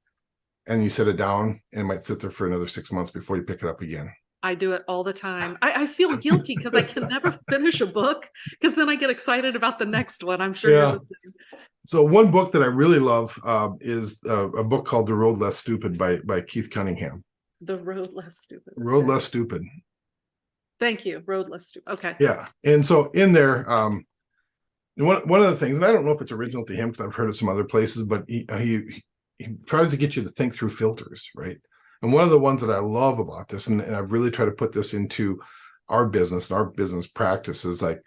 B: and you set it down, and it might sit there for another 6 months before you pick it up again.
A: I do it all the time. I feel guilty because I can never finish a book because then I get excited about the next one. I'm sure you're
B: Yeah.
A: the same.
B: So one book that I really love is a book called The Road Less Stupid by Keith Cunningham.
A: The Road Less Stupid.
B: Road
A: Okay.
B: Less Stupid.
A: Thank you. Road Less Stupid. Okay.
B: Yeah. And so in there, one of the things, and I don't know if it's original to him because I've heard it some other places, but he tries to get you to think through filters, right? And one of the ones that I love about this, and I've really tried to put this into our business and our business practice, is like,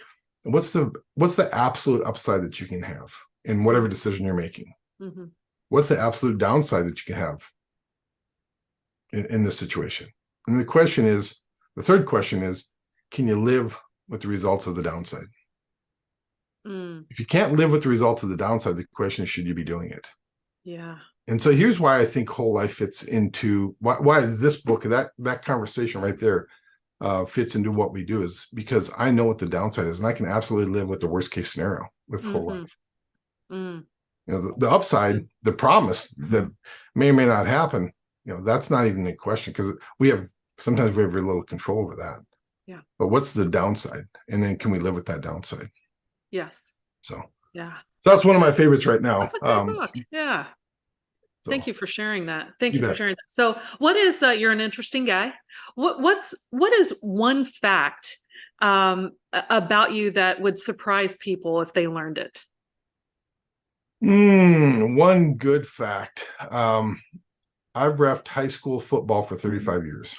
B: what's the absolute upside that you can have in whatever decision you're making?
A: Mm-hmm.
B: What's the absolute downside that you can have in this situation? And the third question is, can you live with the results of the downside?
A: Mm.
B: If you can't live with the results of the downside, the question is, should you be doing it?
A: Yeah.
B: And so here's why I think whole life fits into why this book, that conversation right there fits into what we do, is because I know what the downside is, and I can absolutely live with the worst case scenario with whole
A: Mm-hmm.
B: life.
A: Mm.
B: The upside, the promise that may or may not happen, that's not even a question, because sometimes we have very little control over that.
A: Yeah.
B: But what's the downside? And then can we live with that downside?
A: Yes.
B: So,
A: Yeah.
B: so that's one of my favorites right now.
A: That's a good book. Yeah.
B: So
A: Thank you for sharing that. Thank
B: you
A: you for
B: bet.
A: sharing that. So, what is you're an interesting guy. What is one fact about you that would surprise people if they learned it?
B: One good fact. I've reffed high school football for 35 years.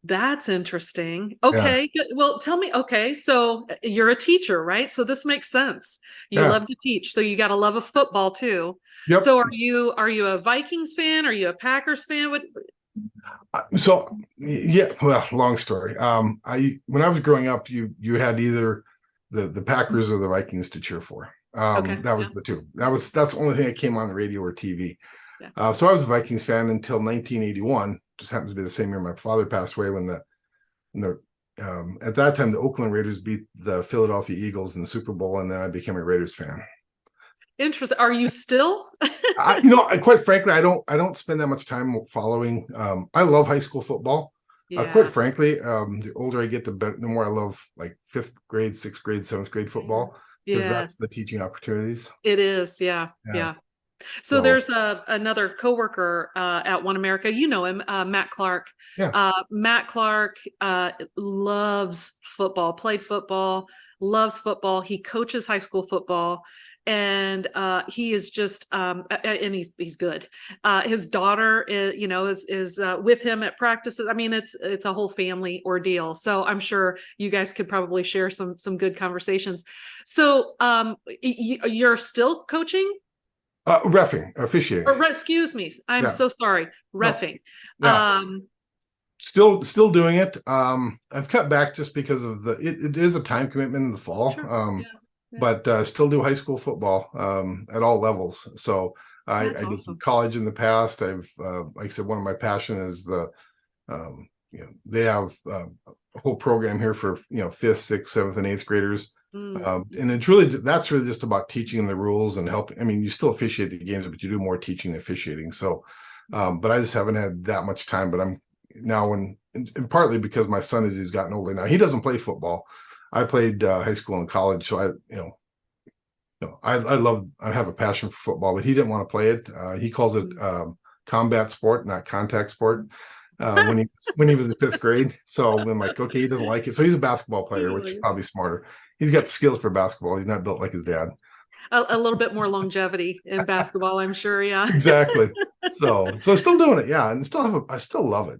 A: That's interesting.
B: Yeah.
A: Okay. Well, tell me. Okay. So you're a teacher, right? So this makes sense. You
B: Yeah.
A: love to teach. So you got a love of football too.
B: Yep.
A: So are you a Vikings fan? Are you a Packers fan? What?
B: So yeah, well, long story. When I was growing up, you had either the Packers or the Vikings to cheer for.
A: Okay.
B: That
A: Yeah.
B: was the two. That's the only thing that came on the radio or TV.
A: Yeah.
B: So I was a Vikings fan until 1981. Just happens to be the same year my father passed away, when at that time the Oakland Raiders beat the Philadelphia Eagles in the Super Bowl, and then I became a Raiders fan.
A: Interesting. Are you still?
B: Quite frankly, I don't spend that much time following. I love high school football. Quite
A: Yeah.
B: frankly, the older I get, the more I love like 5th grade, 6th grade, 7th grade football. because that's the
A: Yes,
B: teaching opportunities.
A: it is. Yeah.
B: Yeah.
A: Yeah. So
B: So
A: there's another coworker at One America. You know him, Matt Clark.
B: yeah.
A: Matt Clark loves football, played football, loves football. He coaches high school football, and he is just and he's good. His daughter is with him at practices. I mean, it's a whole family ordeal. So I'm sure you guys could probably share some good conversations. So you're still coaching?
B: Reffing, officiating.
A: Or excuse me, I'm
B: Yeah.
A: so sorry.
B: No.
A: Reffing.
B: Yeah.
A: Um,
B: Still doing it. I've cut back just because of it is a time commitment in the fall.
A: sure. Yeah. Yeah.
B: But still do high school football at all levels. So
A: That's
B: I did some
A: awesome.
B: college in the past. I've like I said, one of my passion is they have a whole program here for fifth, sixth, seventh, and eighth graders.
A: Mm.
B: And that's really just about teaching them the rules and helping. I mean, you still officiate the games, but you do more teaching and officiating. So, but I just haven't had that much time. But I'm now and partly because my son he's gotten older now. He doesn't play football. I played high school and college, so I have a passion for football, but he didn't want to play it. He calls it combat sport, not contact sport. When he was in fifth grade, so I'm like, okay, he doesn't like it. So he's a basketball player, which is probably smarter. He's got skills for basketball. He's not built like his dad.
A: A little bit more longevity in basketball, I'm sure. Yeah.
B: Exactly. So still doing it, yeah, and I still love it.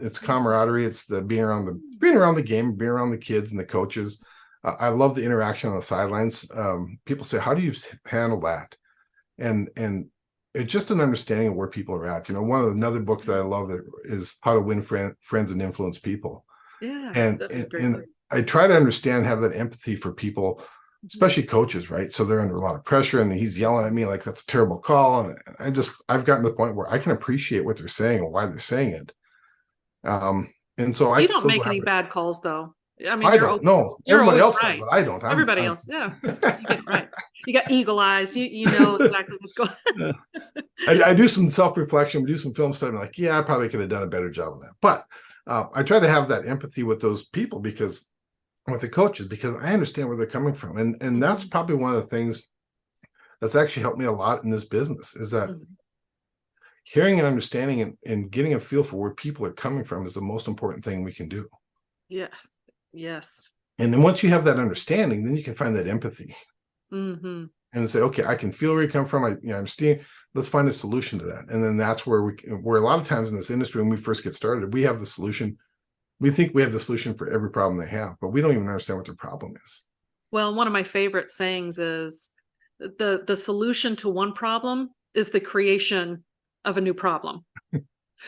B: It's camaraderie. It's the being around the game, being around the kids and the coaches. I love the interaction on the sidelines. People say, "How do you handle that?" And it's just an understanding of where people are at. Another book that I love is How to Win Friends and Influence People.
A: Yeah.
B: And
A: That's a great
B: and
A: book.
B: I try to understand, have that empathy for people, especially coaches, right? So they're under a lot of pressure, and he's yelling at me like that's a terrible call. And I've gotten to the point where I can appreciate what they're saying and why they're saying it. And so I
A: You
B: can
A: don't
B: still
A: make
B: go have
A: any
B: it.
A: bad calls, though. I mean,
B: I don't know.
A: you're
B: Everybody
A: always
B: else does,
A: right.
B: but I don't.
A: Everybody else, yeah, you get it right. You got eagle eyes. You know exactly what's going on.
B: I do some self-reflection, do some film study. I'm like, yeah, I probably could have done a better job on that. But I try to have that empathy with those people with the coaches, because I understand where they're coming from. And that's probably one of the things that's actually helped me a lot in this business, is that hearing and understanding and getting a feel for where people are coming from is the most important thing we can do.
A: Yes. Yes.
B: And then once you have that understanding, then you can find that empathy
A: Mm-hmm.
B: and say, okay, I can feel where you come from. I understand. Let's find a solution to that. And then that's where where a lot of times in this industry, when we first get started, we have the solution. We think we have the solution for every problem they have, but we don't even understand what their problem is.
A: Well, one of my favorite sayings is the solution to one problem is the creation of a new problem.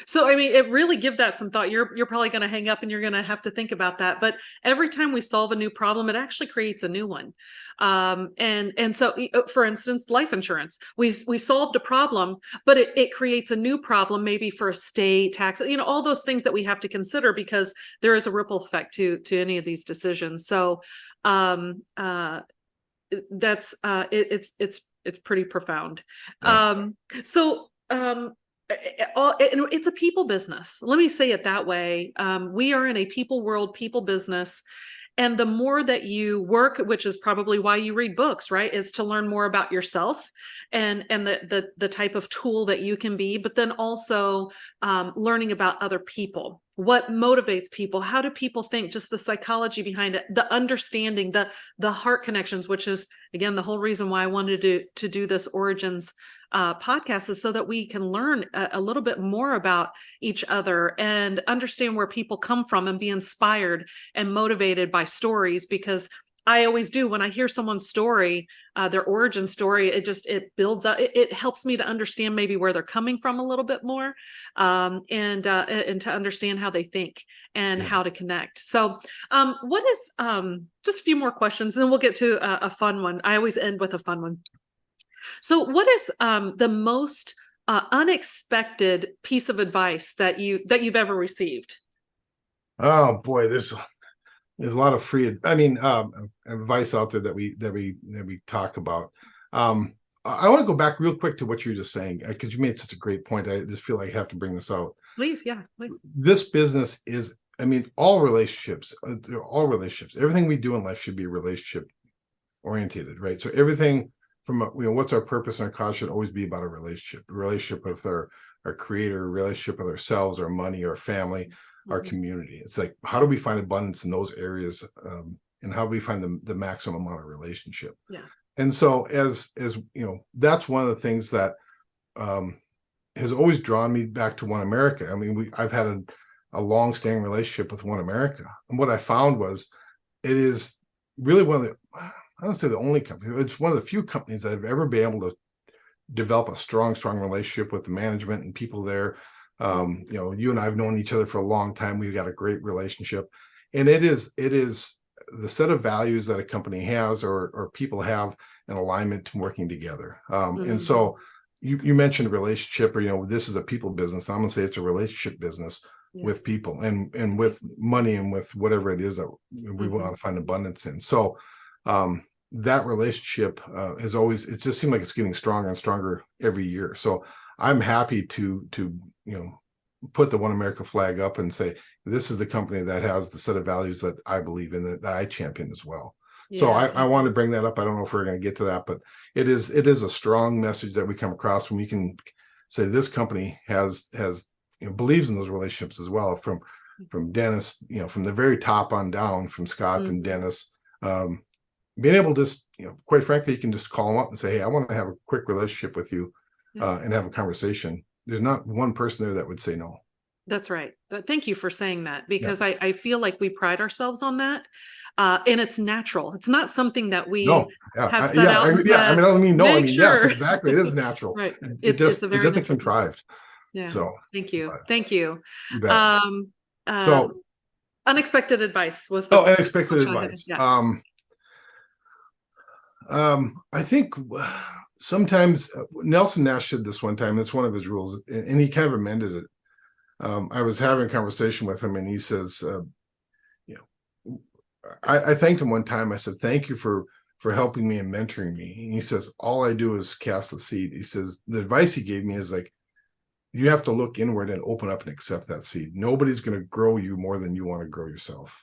A: So, I mean, it really give that some thought. You're probably going to hang up and you're going to have to think about that. But every time we solve a new problem, it actually creates a new one. And so, for instance, life insurance, we solved a problem, but it creates a new problem, maybe for estate tax, all those things that we have to consider, because there is a ripple effect to any of these decisions. So, that's it's pretty profound.
B: Yeah.
A: So it's a people business. Let me say it that way. We are in a people world, people business. And the more that you work, which is probably why you read books, right, is to learn more about yourself and the type of tool that you can be, but then also learning about other people. What motivates people? How do people think? Just the psychology behind it, the understanding, the heart connections, which is, again, the whole reason why I wanted to do this Origins podcast, is so that we can learn a little bit more about each other and understand where people come from and be inspired and motivated by stories. Because I always do, when I hear someone's story, their origin story, it builds up. It helps me to understand maybe where they're coming from a little bit more, and to understand how they think and how to connect. So, what is just a few more questions, and then we'll get to a fun one. I always end with a fun one. So, what is the most unexpected piece of advice that you've ever received?
B: Oh boy, there's a lot of free, advice out there that we talk about. I want to go back real quick to what you were just saying, because you made such a great point. I just feel like I have to bring this out.
A: Please, yeah, please.
B: This business is, all relationships, everything we do in life should be relationship orientated, right? So everything from, what's our purpose and our cause should always be about a relationship with our creator, a relationship with ourselves, our money, our family, our community. It's like, how do we find abundance in those areas? And how do we find the maximum amount of relationship?
A: Yeah.
B: And so as that's one of the things that has always drawn me back to One America. I mean, I've had a long-standing relationship with One America. And what I found was it is really one of the, I don't say the only company, it's one of the few companies that have ever been able to develop a strong relationship with the management and people there. You and I have known each other for a long time. We've got a great relationship. And it is the set of values that a company has or people have an alignment to working together. And so you mentioned relationship, or, this is a people business. I'm going to say it's a relationship business with people and with money and with whatever it is that we want to find abundance in. So that relationship has always, it just seemed like it's getting stronger and stronger every year. So I'm happy to put the One America flag up and say, this is the company that has the set of values that I believe in, that I champion as well. Yeah. So I want to bring that up. I don't know if we're going to get to that, but it is a strong message that we come across when we can say this company has believes in those relationships as well, from Dennis, from the very top on down, from Scott and Dennis, being able to just, quite frankly, you can just call them up and say, hey, I want to have a quick relationship with you and have a conversation. There's not one person there that would say no.
A: That's right. Thank you for saying that, because I feel like we pride ourselves on that. And it's natural. It's not something that we have set out and said,
B: I mean, yes,
A: sure.
B: exactly. It is natural.
A: Right.
B: It doesn't contrived.
A: Yeah.
B: So
A: thank you. Thank you.
B: You bet. So
A: unexpected advice was
B: unexpected advice.
A: Yeah.
B: I think sometimes Nelson Nash did this one time. It's one of his rules, and he kind of amended it. I was having a conversation with him, and he says, I thanked him one time. I said, thank you for helping me and mentoring me. And he says, all I do is cast the seed. He says, the advice he gave me is like, you have to look inward and open up and accept that seed. Nobody's going to grow you more than you want to grow yourself.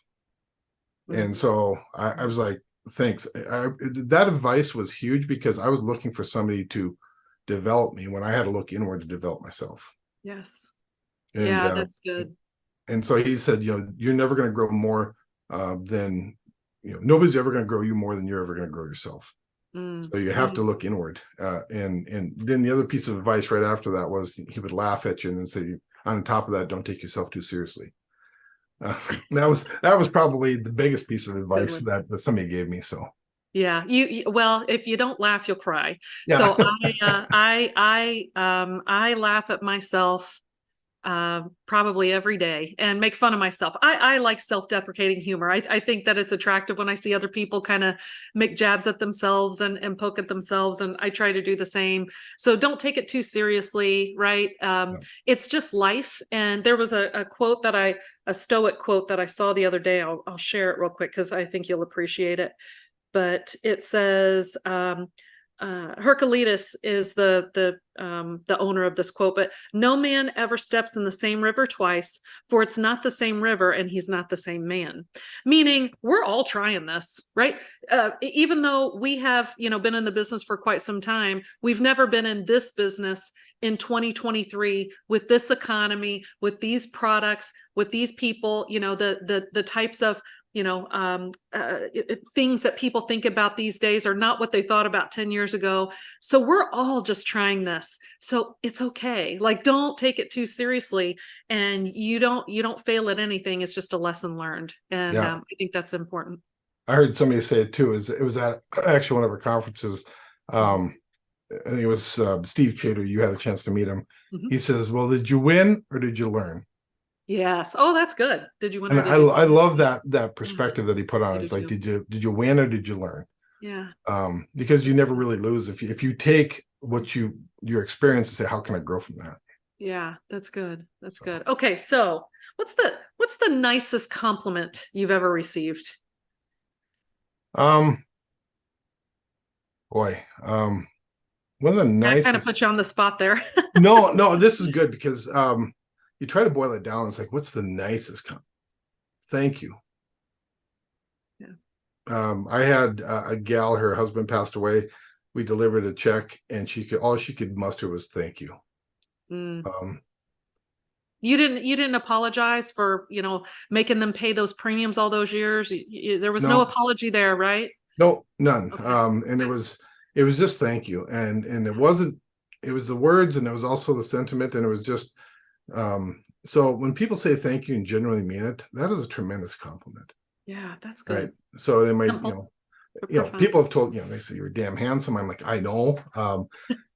B: And so I was like, thanks. That advice was huge, because I was looking for somebody to develop me when I had to look inward to develop myself.
A: Yes.
B: And,
A: that's good.
B: And so he said, you're never going to grow more than, nobody's ever going to grow you more than you're ever going to grow yourself. So you have to look inward. And then the other piece of advice right after that was he would laugh at you and then say, on top of that, don't take yourself too seriously. That was probably the biggest piece of advice that somebody gave me. So
A: yeah, well, if you don't laugh, you'll cry.
B: Yeah.
A: So I laugh at myself probably every day and make fun of myself. I like self-deprecating humor. I think that it's attractive when I see other people kind of make jabs at themselves and poke at themselves, and I try to do the same. So don't take it too seriously, right? It's just life. And there was a quote a Stoic quote that I saw the other day. I'll share it real quick because I think you'll appreciate it. But it says, Herculetus is the owner of this quote, but no man ever steps in the same river twice, for it's not the same river and he's not the same man. Meaning we're all trying this, right? Even though we have, been in the business for quite some time, we've never been in this business in 2023 with this economy, with these products, with these people, the types of things that people think about these days are not what they thought about 10 years ago. So we're all just trying this. So it's okay. Like, don't take it too seriously, and you don't fail at anything. It's just a lesson learned. And I think that's important.
B: I heard somebody say it too. It was at actually one of our conferences. I think it was Steve Chater. You had a chance to meet him. He says, well, did you win or did you learn?
A: Yes. Oh, that's good. Did you win?
B: And I love that perspective that he put on. It's like, did you win or did you learn?
A: Yeah.
B: Because you never really lose if you take what your experience and say, how can I grow from that?
A: Yeah, that's good. That's good. Okay, so what's the nicest compliment you've ever received?
B: Boy, one of the nicest.
A: I kind of put you on the spot there.
B: No, this is good because you try to boil it down. It's like, what's the nicest compliment? Thank you.
A: Yeah.
B: I had a gal, her husband passed away. We delivered a check, and all she could muster was thank you.
A: Mm.
B: Um,
A: You didn't apologize for, making them pay those premiums all those years. There was no
B: no,
A: apology there, right?
B: no, none.
A: Okay.
B: And
A: Okay.
B: it was just thank you, and it wasn't. It was the words, and it was also the sentiment, and it was just. So when people say thank you and genuinely mean it, that is a tremendous compliment,
A: Yeah, that's
B: right?
A: good.
B: So they might,
A: Simple but
B: people
A: profound.
B: have told, they say you're damn handsome. I'm like, I know.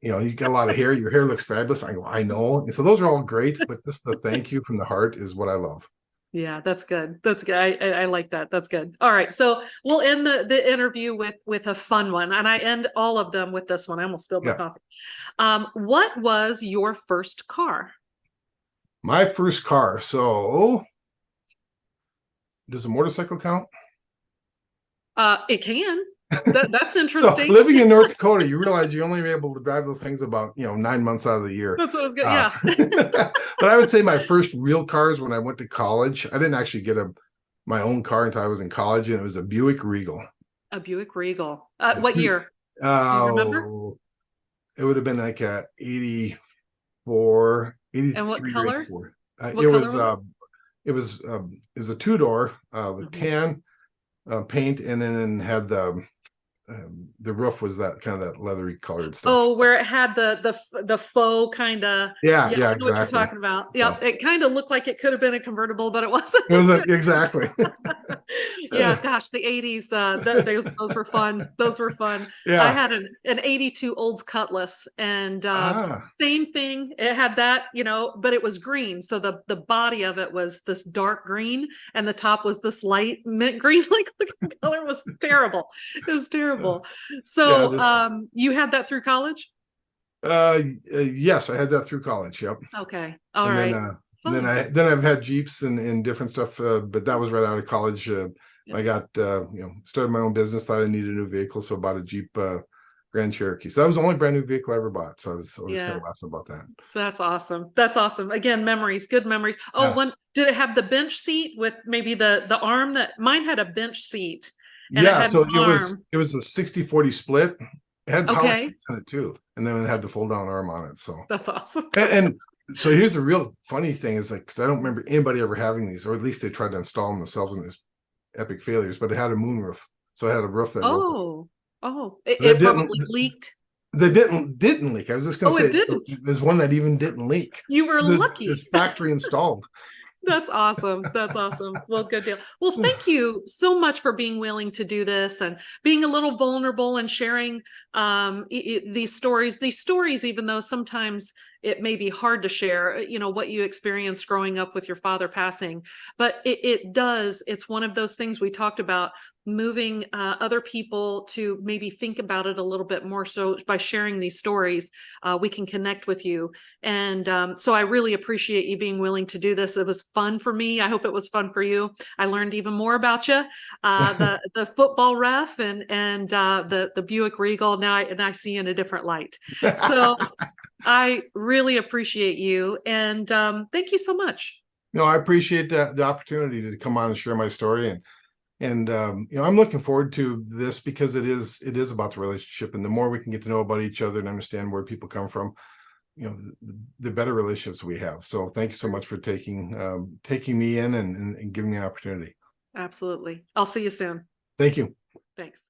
B: You got a lot of hair. Your hair looks fabulous. I go, I know. And so those are all great, but just the thank you from the heart is what I love.
A: Yeah, that's good. That's good. I like that. That's good. All right. So we'll end the interview with a fun one. And I end all of them with this one. I almost spilled my
B: Yeah.
A: coffee. What was your first car?
B: My first car. So does a motorcycle count?
A: It can. That's
B: So
A: interesting.
B: living in North Dakota, you realize you only be able to drive those things about 9 months out of the year.
A: That's what I was good. Yeah.
B: But I would say my first real cars when I went to college. I didn't actually get my own car until I was in college, and it was a Buick Regal.
A: A Buick Regal.
B: Yeah,
A: What year? Do you remember?
B: it would have been like a 84,
A: And what
B: 83 or
A: color?
B: 84.
A: What color was it?
B: It was a two-door with
A: Mhm.
B: tan paint, and then had the roof was that kind of that leathery colored stuff.
A: Oh, where it had the faux kind of.
B: Yeah,
A: Yeah,
B: yeah,
A: I know what you're
B: exactly.
A: talking about.
B: So
A: Yep, it kind of looked like it could have been a convertible, but it wasn't.
B: it was exactly.
A: Yeah, gosh, the 80s, those were fun. Those were fun. I
B: Yeah.
A: had an 82 Olds Cutlass, and
B: Ah,
A: same thing. It had that, but it was green. So the body of it was this dark green, and the top was this light mint green. Like the color was terrible. It was terrible.
B: yeah.
A: So you had that through college?
B: Yes, I had that through college. Yep.
A: Okay. All
B: And then
A: right. Fun.
B: I've had Jeeps and different stuff, but that was right out of college.
A: Yeah.
B: I got started my own business, thought I needed a new vehicle, so I bought a Jeep Grand Cherokee. So that was the only brand new vehicle I ever bought. So I was always kind
A: Yeah.
B: of laughing about that.
A: That's awesome. That's awesome. Again, memories, good memories. Oh,
B: Yeah.
A: one, did it have the bench seat with maybe the arm? That mine had a bench seat and it
B: Yeah,
A: had an
B: so
A: arm.
B: it was a 60-40 split. It had power
A: Okay.
B: seats in it too, and then it had the fold down arm on it. So
A: That's awesome.
B: and so here's the real funny thing is, like, because I don't remember anybody ever having these, or at least they tried to install them themselves, and there's epic failures. But it had a moonroof, so it had a roof that opened.
A: Oh, oh, it,
B: That
A: it
B: didn't
A: probably leaked.
B: that didn't leak. I was just going
A: Oh,
B: to
A: it
B: say
A: didn't.
B: there's one that even didn't leak.
A: You were
B: This
A: lucky.
B: factory installed.
A: That's awesome. That's awesome. Well, good deal. Well, thank you so much for being willing to do this and being a little vulnerable and sharing these stories. These stories, even though sometimes it may be hard to share, what you experienced growing up with your father passing, but it's one of those things we talked about, moving other people to maybe think about it a little bit more. So by sharing these stories, we can connect with you. And so I really appreciate you being willing to do this. It was fun for me. I hope it was fun for you. I learned even more about you, the football ref, and the Buick Regal. Now I see you in a different light. So I really appreciate you, and thank you so much.
B: No, I appreciate the opportunity to come on and share my story, and I'm looking forward to this because it is about the relationship, and the more we can get to know about each other and understand where people come from, the better relationships we have. So thank you so much for taking me in and giving me an opportunity.
A: Absolutely. I'll see you soon.
B: Thank you.
A: Thanks.